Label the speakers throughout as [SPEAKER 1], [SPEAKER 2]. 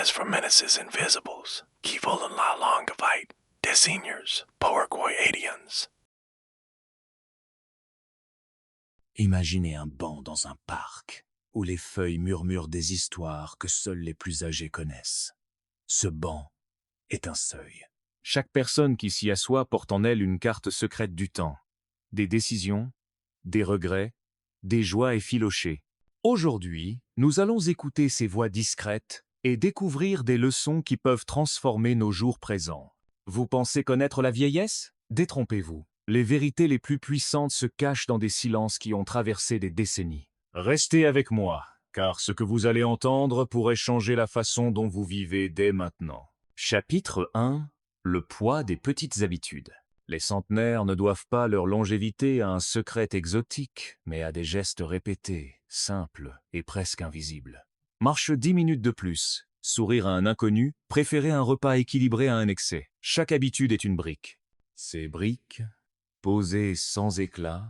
[SPEAKER 1] us from menaces invisibles, qui volen la langue vite, des seniors, Porgoiadians.
[SPEAKER 2] Imaginez un banc dans un parc, où les feuilles murmurent des histoires que seuls les plus âgés connaissent. Ce banc est un seuil. Chaque personne qui s'y assoit porte en elle une carte secrète du temps. Des décisions, des regrets, des joies effilochées. Aujourd'hui, nous allons écouter ces voix discrètes et découvrir des leçons qui peuvent transformer nos jours présents. Vous pensez connaître la vieillesse? Détrompez-vous. Les vérités les plus puissantes se cachent dans des silences qui ont traversé des décennies. Restez avec moi, car ce que vous allez entendre pourrait changer la façon dont vous vivez dès maintenant. Chapitre 1. Le poids des petites habitudes. Les centenaires ne doivent pas leur longévité à un secret exotique, mais à des gestes répétés, simples et presque invisibles. Marche 10 minutes de plus, sourire à un inconnu, préférer un repas équilibré à un excès. Chaque habitude est une brique. Ces briques, posées sans éclat,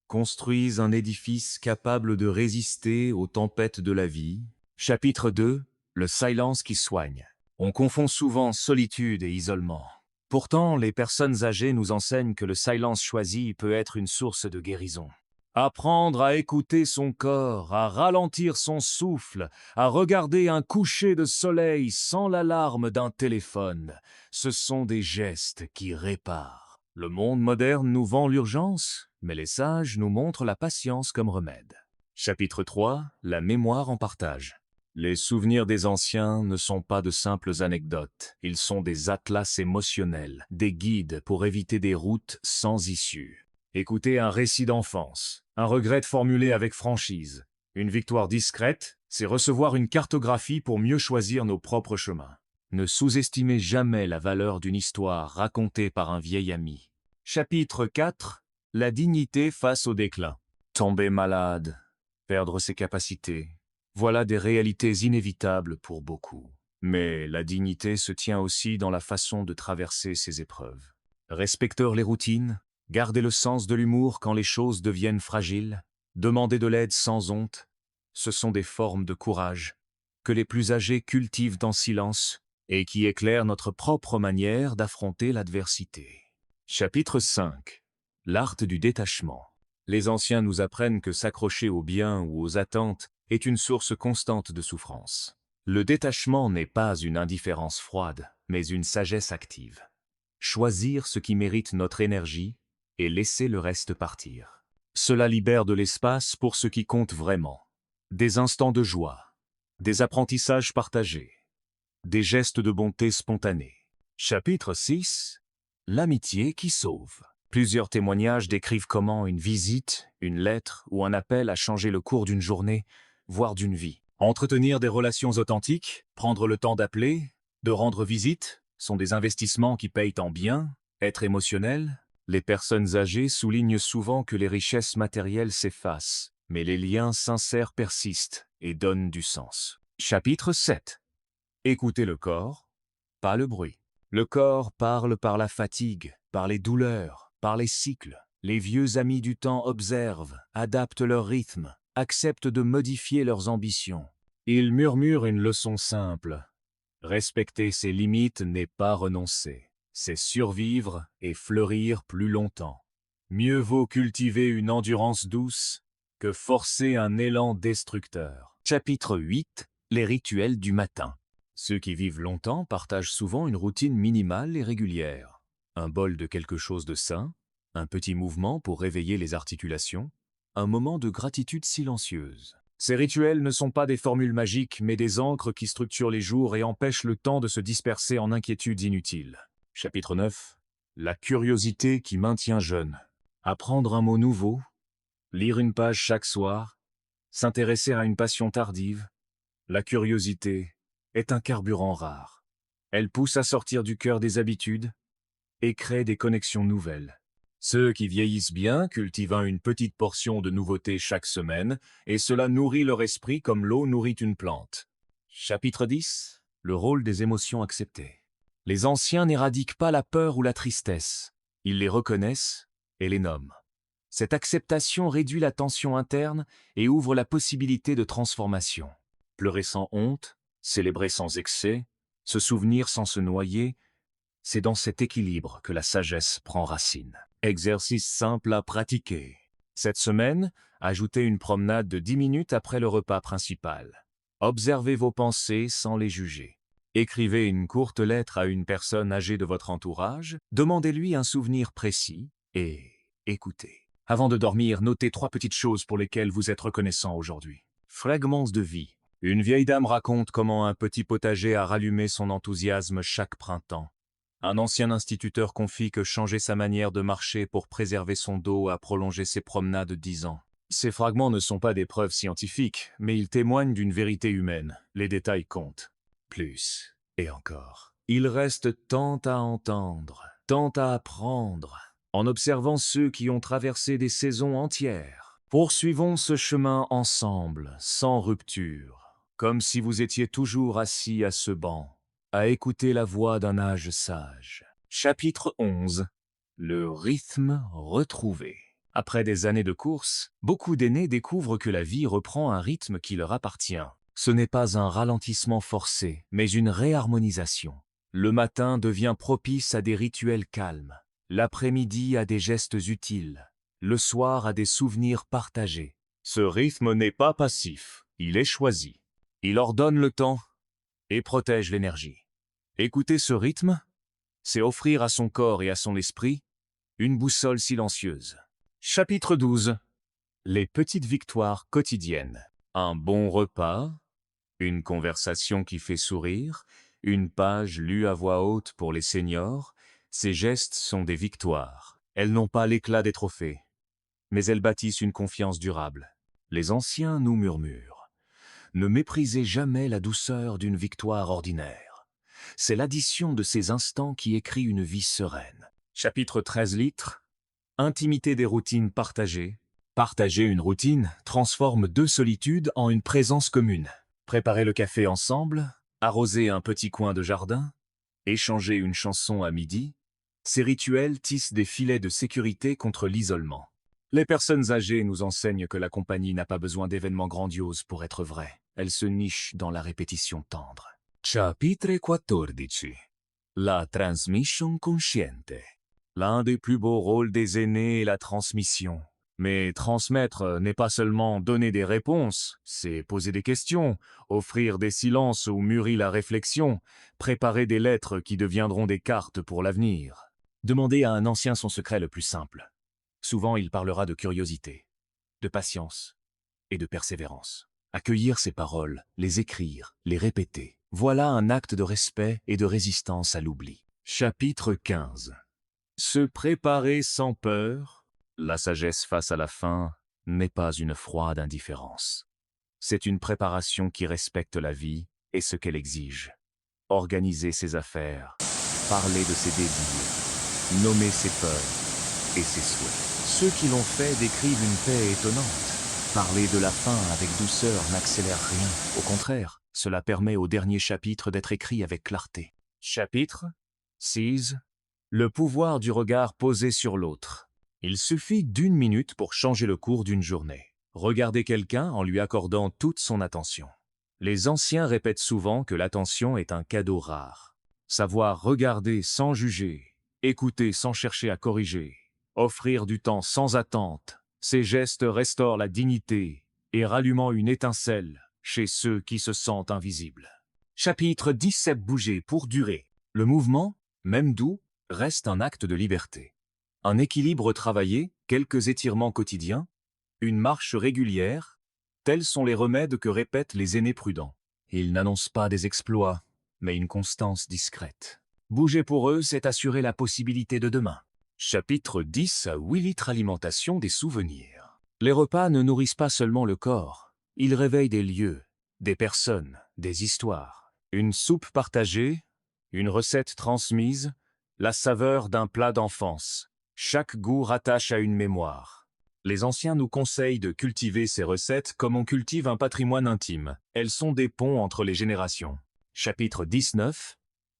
[SPEAKER 2] construisent un édifice capable de résister aux tempêtes de la vie. Chapitre 2. Le silence qui soigne. On confond souvent solitude et isolement. Pourtant, les personnes âgées nous enseignent que le silence choisi peut être une source de guérison. Apprendre à écouter son corps, à ralentir son souffle, à regarder un coucher de soleil sans l'alarme d'un téléphone, ce sont des gestes qui réparent. Le monde moderne nous vend l'urgence, mais les sages nous montrent la patience comme remède. Chapitre 3. La mémoire en partage. Les souvenirs des anciens ne sont pas de simples anecdotes, ils sont des atlas émotionnels, des guides pour éviter des routes sans issue. Écoutez un récit d'enfance, un regret formulé avec franchise. Une victoire discrète, c'est recevoir une cartographie pour mieux choisir nos propres chemins. Ne sous-estimez jamais la valeur d'une histoire racontée par un vieil ami. Chapitre 4. La dignité face au déclin. Tomber malade, perdre ses capacités. Voilà des réalités inévitables pour beaucoup. Mais la dignité se tient aussi dans la façon de traverser ces épreuves. Respecter les routines, garder le sens de l'humour quand les choses deviennent fragiles, demander de l'aide sans honte, ce sont des formes de courage que les plus âgés cultivent en silence et qui éclairent notre propre manière d'affronter l'adversité. Chapitre 5. L'art du détachement. Les anciens nous apprennent que s'accrocher aux biens ou aux attentes est une source constante de souffrance. Le détachement n'est pas une indifférence froide, mais une sagesse active. Choisir ce qui mérite notre énergie et laisser le reste partir. Cela libère de l'espace pour ce qui compte vraiment. Des instants de joie, des apprentissages partagés, des gestes de bonté spontanés. Chapitre 6. L'amitié qui sauve. Plusieurs témoignages décrivent comment une visite, une lettre ou un appel a changé le cours d'une journée, voire d'une vie. Entretenir des relations authentiques, prendre le temps d'appeler, de rendre visite, sont des investissements qui payent en bien. Être émotionnel, les personnes âgées soulignent souvent que les richesses matérielles s'effacent, mais les liens sincères persistent et donnent du sens. Chapitre 7. Écoutez le corps, pas le bruit. Le corps parle par la fatigue, par les douleurs, par les cycles. Les vieux amis du temps observent, adaptent leur rythme, acceptent de modifier leurs ambitions. Ils murmurent une leçon simple. Respecter ses limites n'est pas renoncer. C'est survivre et fleurir plus longtemps. Mieux vaut cultiver une endurance douce que forcer un élan destructeur. Chapitre 8. Les rituels du matin. Ceux qui vivent longtemps partagent souvent une routine minimale et régulière. Un bol de quelque chose de sain, un petit mouvement pour réveiller les articulations, un moment de gratitude silencieuse. Ces rituels ne sont pas des formules magiques, mais des ancres qui structurent les jours et empêchent le temps de se disperser en inquiétudes inutiles. Chapitre 9. La curiosité qui maintient jeune. Apprendre un mot nouveau, lire une page chaque soir, s'intéresser à une passion tardive. La curiosité est un carburant rare. Elle pousse à sortir du cœur des habitudes et crée des connexions nouvelles. Ceux qui vieillissent bien cultivent une petite portion de nouveauté chaque semaine, et cela nourrit leur esprit comme l'eau nourrit une plante. Chapitre 10. Le rôle des émotions acceptées. Les anciens n'éradiquent pas la peur ou la tristesse. Ils les reconnaissent et les nomment. Cette acceptation réduit la tension interne et ouvre la possibilité de transformation. Pleurer sans honte, Célébrer sans excès, se souvenir sans se noyer, c'est dans cet équilibre que la sagesse prend racine. Exercice simple à pratiquer. Cette semaine, ajoutez une promenade de 10 minutes après le repas principal. Observez vos pensées sans les juger. Écrivez une courte lettre à une personne âgée de votre entourage, demandez-lui un souvenir précis et écoutez. Avant de dormir, notez 3 petites choses pour lesquelles vous êtes reconnaissant aujourd'hui. Fragments de vie. Une vieille dame raconte comment un petit potager a rallumé son enthousiasme chaque printemps. Un ancien instituteur confie que changer sa manière de marcher pour préserver son dos a prolongé ses promenades de 10 ans. Ces fragments ne sont pas des preuves scientifiques, mais ils témoignent d'une vérité humaine. Les détails comptent. Plus, et encore. Il reste tant à entendre, tant à apprendre, en observant ceux qui ont traversé des saisons entières. Poursuivons ce chemin ensemble, sans rupture, comme si vous étiez toujours assis à ce banc, à écouter la voix d'un âge sage. Chapitre 11. Le rythme retrouvé. Après des années de course, beaucoup d'aînés découvrent que la vie reprend un rythme qui leur appartient. Ce n'est pas un ralentissement forcé, mais une réharmonisation. Le matin devient propice à des rituels calmes, l'après-midi à des gestes utiles, le soir à des souvenirs partagés. Ce rythme n'est pas passif, il est choisi. Il ordonne le temps et protège l'énergie. Écouter ce rythme, c'est offrir à son corps et à son esprit une boussole silencieuse. Chapitre 12. Les petites victoires quotidiennes. Un bon repas, une conversation qui fait sourire, une page lue à voix haute pour les seniors, ces gestes sont des victoires. Elles n'ont pas l'éclat des trophées, mais elles bâtissent une confiance durable. Les anciens nous murmurent. Ne méprisez jamais la douceur d'une victoire ordinaire. C'est l'addition de ces instants qui écrit une vie sereine. Chapitre 13 litres. Intimité des routines partagées. Partager une routine transforme 2 solitudes en une présence commune. Préparer le café ensemble, arroser un petit coin de jardin, échanger une chanson à midi, ces rituels tissent des filets de sécurité contre l'isolement. Les personnes âgées nous enseignent que la compagnie n'a pas besoin d'événements grandioses pour être vraie. Elle se niche dans la répétition tendre. Chapitre 14. La transmission consciente. L'un des plus beaux rôles des aînés est la transmission. Mais transmettre n'est pas seulement donner des réponses, c'est poser des questions, offrir des silences où mûrit la réflexion, préparer des lettres qui deviendront des cartes pour l'avenir. Demandez à un ancien son secret le plus simple. Souvent, il parlera de curiosité, de patience et de persévérance. Accueillir ces paroles, les écrire, les répéter, voilà un acte de respect et de résistance à l'oubli. Chapitre 15. Se préparer sans peur. La sagesse face à la faim n'est pas une froide indifférence. C'est une préparation qui respecte la vie et ce qu'elle exige. Organiser ses affaires, parler de ses désirs, nommer ses peurs et ses souhaits. Ceux qui l'ont fait décrivent une paix étonnante. Parler de la faim avec douceur n'accélère rien. Au contraire, cela permet au dernier chapitre d'être écrit avec clarté. Chapitre 6. Le pouvoir du regard posé sur l'autre. Il suffit d'1 minute pour changer le cours d'une journée. Regardez quelqu'un en lui accordant toute son attention. Les anciens répètent souvent que l'attention est un cadeau rare. Savoir regarder sans juger, écouter sans chercher à corriger, offrir du temps sans attente, ces gestes restaurent la dignité et rallumant une étincelle chez ceux qui se sentent invisibles. Chapitre 17. Bouger pour durer. Le mouvement, même doux, reste un acte de liberté. Un équilibre travaillé, quelques étirements quotidiens, une marche régulière, tels sont les remèdes que répètent les aînés prudents. Ils n'annoncent pas des exploits, mais une constance discrète. Bouger pour eux, c'est assurer la possibilité de demain. Chapitre 10. 8 litres alimentation des souvenirs. Les repas ne nourrissent pas seulement le corps, ils réveillent des lieux, des personnes, des histoires. Une soupe partagée, une recette transmise, la saveur d'un plat d'enfance. Chaque goût rattache à une mémoire. Les anciens nous conseillent de cultiver ces recettes comme on cultive un patrimoine intime. Elles sont des ponts entre les générations. Chapitre 19.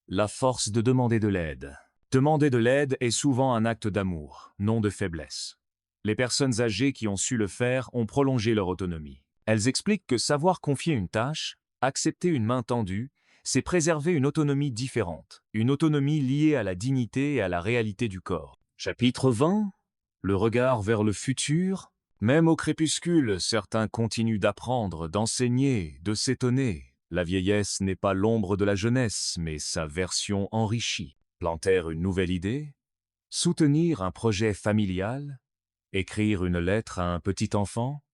[SPEAKER 2] La force de demander de l'aide. Demander de l'aide est souvent un acte d'amour, non de faiblesse. Les personnes âgées qui ont su le faire ont prolongé leur autonomie. Elles expliquent que savoir confier une tâche, Accepter une main tendue, c'est préserver une autonomie différente, une autonomie liée à la dignité et à la réalité du corps. Chapitre 20. Le regard vers le futur. Même au crépuscule, certains continuent d'apprendre, d'enseigner, de s'étonner. La vieillesse n'est pas l'ombre de la jeunesse, mais sa version enrichie. Planter une nouvelle idée, soutenir un projet familial, écrire une lettre à un petit enfant,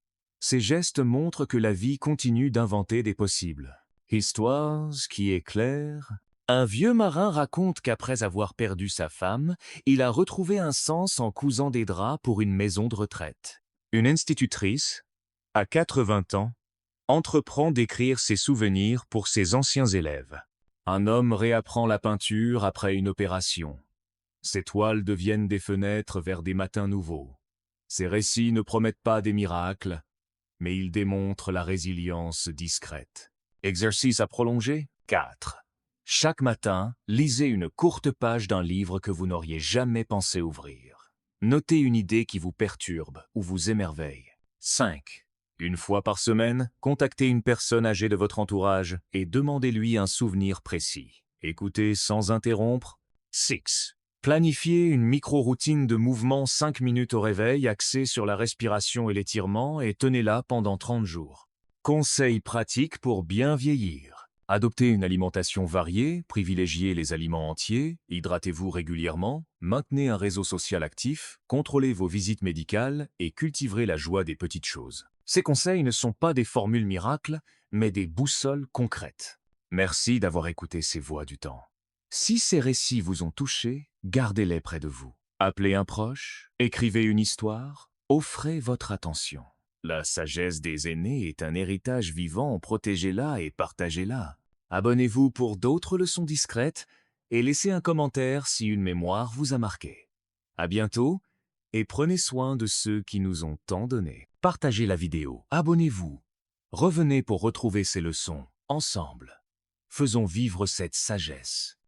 [SPEAKER 2] ces gestes montrent que la vie continue d'inventer des possibles. Histoire qui est claire. Un vieux marin raconte qu'après avoir perdu sa femme, il a retrouvé un sens en cousant des draps pour une maison de retraite. Une institutrice, à 80 ans, entreprend d'écrire ses souvenirs pour ses anciens élèves. Un homme réapprend la peinture après une opération. Ses toiles deviennent des fenêtres vers des matins nouveaux. Ces récits ne promettent pas des miracles, mais ils démontrent la résilience discrète. Exercice à prolonger. 4. Chaque matin, lisez une courte page d'un livre que vous n'auriez jamais pensé ouvrir. Notez une idée qui vous perturbe ou vous émerveille. 5. Une fois par semaine, contactez une personne âgée de votre entourage et demandez-lui un souvenir précis. Écoutez sans interrompre. 6. Planifiez une micro-routine de mouvement 5 minutes au réveil axée sur la respiration et l'étirement et tenez-la pendant 30 jours. Conseils pratiques pour bien vieillir. Adoptez une alimentation variée, privilégiez les aliments entiers, hydratez-vous régulièrement, maintenez un réseau social actif, contrôlez vos visites médicales et cultiverez la joie des petites choses. Ces conseils ne sont pas des formules miracles, mais des boussoles concrètes. Merci d'avoir écouté ces voix du temps. Si ces récits vous ont touché, gardez-les près de vous. Appelez un proche, écrivez une histoire, offrez votre attention. La sagesse des aînés est un héritage vivant, protégez-la et partagez-la. Abonnez-vous pour d'autres leçons discrètes et laissez un commentaire si une mémoire vous a marqué. À bientôt et prenez soin de ceux qui nous ont tant donné. Partagez la vidéo, abonnez-vous. Revenez pour retrouver ces leçons, ensemble. Faisons vivre cette sagesse.